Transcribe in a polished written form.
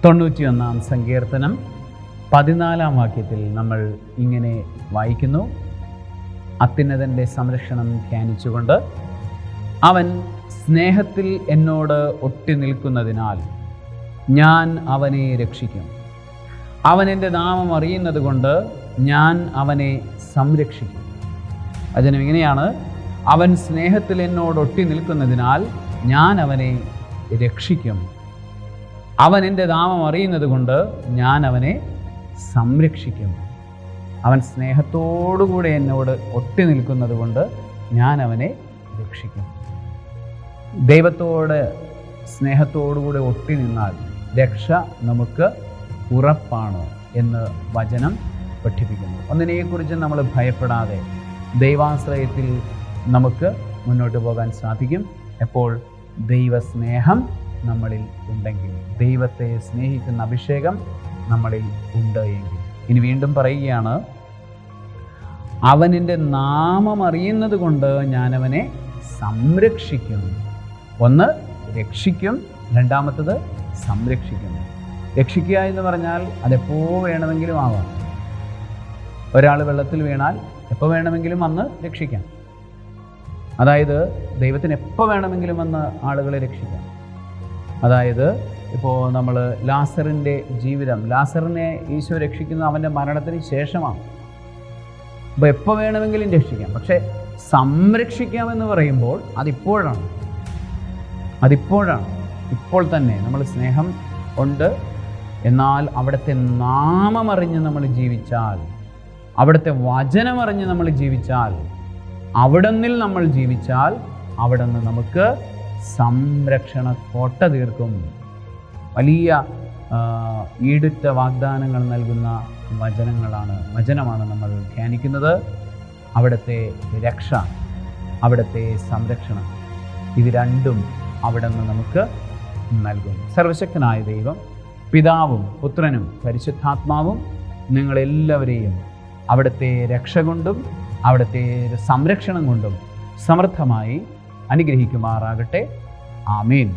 91 സങ്കീർത്തനം 14 വാക്യത്തിൽ നമ്മൾ ഇങ്ങനെ വായിക്കുന്നു. അത്യുന്നതൻ്റെ സംരക്ഷണം ധ്യാനിച്ചുകൊണ്ട് അവൻ സ്നേഹത്തിൽ എന്നോട് ഒട്ടി നിൽക്കുന്നതിനാൽ ഞാൻ അവനെ രക്ഷിക്കും. അവൻ എൻ്റെ നാമം അറിയുന്നത് കൊണ്ട് ഞാൻ അവനെ സംരക്ഷിക്കും. വചനം ഇങ്ങനെയാണ്: അവൻ സ്നേഹത്തിൽ എന്നോട് ഒട്ടി നിൽക്കുന്നതിനാൽ ഞാൻ അവനെ രക്ഷിക്കും. അവൻ എൻ്റെ നാമം അറിയുന്നത് കൊണ്ട് ഞാൻ അവനെ സംരക്ഷിക്കും. അവൻ സ്നേഹത്തോടുകൂടെ എന്നോട് ഒട്ടി നിൽക്കുന്നത് കൊണ്ട് ഞാൻ അവനെ രക്ഷിക്കും. ദൈവത്തോട് സ്നേഹത്തോടുകൂടെ ഒട്ടി നിന്നാൽ രക്ഷ നമുക്ക് ഉറപ്പാണ് എന്ന് വചനം പഠിപ്പിക്കുന്നു. ഒന്നിനെക്കുറിച്ച് നമ്മൾ ഭയപ്പെടാതെ ദൈവാശ്രയത്തിൽ നമുക്ക് മുന്നോട്ട് പോകാൻ സാധിക്കും. എപ്പോൾ ദൈവസ്നേഹം നമ്മളിൽ ഉണ്ടെങ്കിൽ, ദൈവത്തെ സ്നേഹിക്കുന്ന അഭിഷേകം നമ്മളിൽ ഉണ്ട് എങ്കിൽ. ഇനി വീണ്ടും പറയുകയാണ്: അവനിൻ്റെ നാമം അറിയുന്നത് കൊണ്ട് ഞാൻ അവനെ സംരക്ഷിക്കും. ഒന്ന്, രക്ഷിക്കും; രണ്ടാമത്തത് സംരക്ഷിക്കും. രക്ഷിക്കുക എന്ന് പറഞ്ഞാൽ അതെപ്പോൾ വേണമെങ്കിലും ആവാം. ഒരാൾ വെള്ളത്തിൽ വീണാൽ എപ്പോൾ വേണമെങ്കിലും വന്ന് രക്ഷിക്കാം. അതായത് ദൈവത്തിന് എപ്പോൾ വേണമെങ്കിലും വന്ന് ആളുകളെ രക്ഷിക്കാം. അതായത് ഇപ്പോൾ നമ്മൾ ലാസറിൻ്റെ ജീവിതം, ലാസറിനെ ഈശോ രക്ഷിക്കുന്നത് അവൻ്റെ മരണത്തിന് ശേഷമാണ്. അപ്പോൾ എപ്പോൾ വേണമെങ്കിലും രക്ഷിക്കാം. പക്ഷേ സംരക്ഷിക്കാമെന്ന് പറയുമ്പോൾ അതിപ്പോഴാണ്. ഇപ്പോൾ തന്നെ നമ്മൾ സ്നേഹം ഉണ്ട്. എന്നാൽ അവിടുത്തെ നാമമറിഞ്ഞ് നമ്മൾ ജീവിച്ചാൽ, അവിടുത്തെ വചനമറിഞ്ഞ് നമ്മൾ ജീവിച്ചാൽ, അവിടുന്നിൽ നമ്മൾ ജീവിച്ചാൽ, അവിടുന്ന് നമുക്ക് സംരക്ഷണ കോട്ട തീർക്കും. വലിയ ഈടുറ്റ വാഗ്ദാനങ്ങൾ നൽകുന്ന വചനമാണ് നമ്മൾ ധ്യാനിക്കുന്നത്. അവിടുത്തെ രക്ഷ, അവിടുത്തെ സംരക്ഷണം, ഇത് രണ്ടും അവിടുന്ന് നമുക്ക് നൽകും. സർവശക്തനായ ദൈവം, പിതാവും പുത്രനും പരിശുദ്ധാത്മാവും നിങ്ങളെല്ലാവരെയും അവിടുത്തെ രക്ഷ കൊണ്ടും അവിടുത്തെ സംരക്ഷണം കൊണ്ടും സമൃദ്ധമായി അനുഗ്രഹിക്കുമാറാകട്ടെ. ആമേൻ.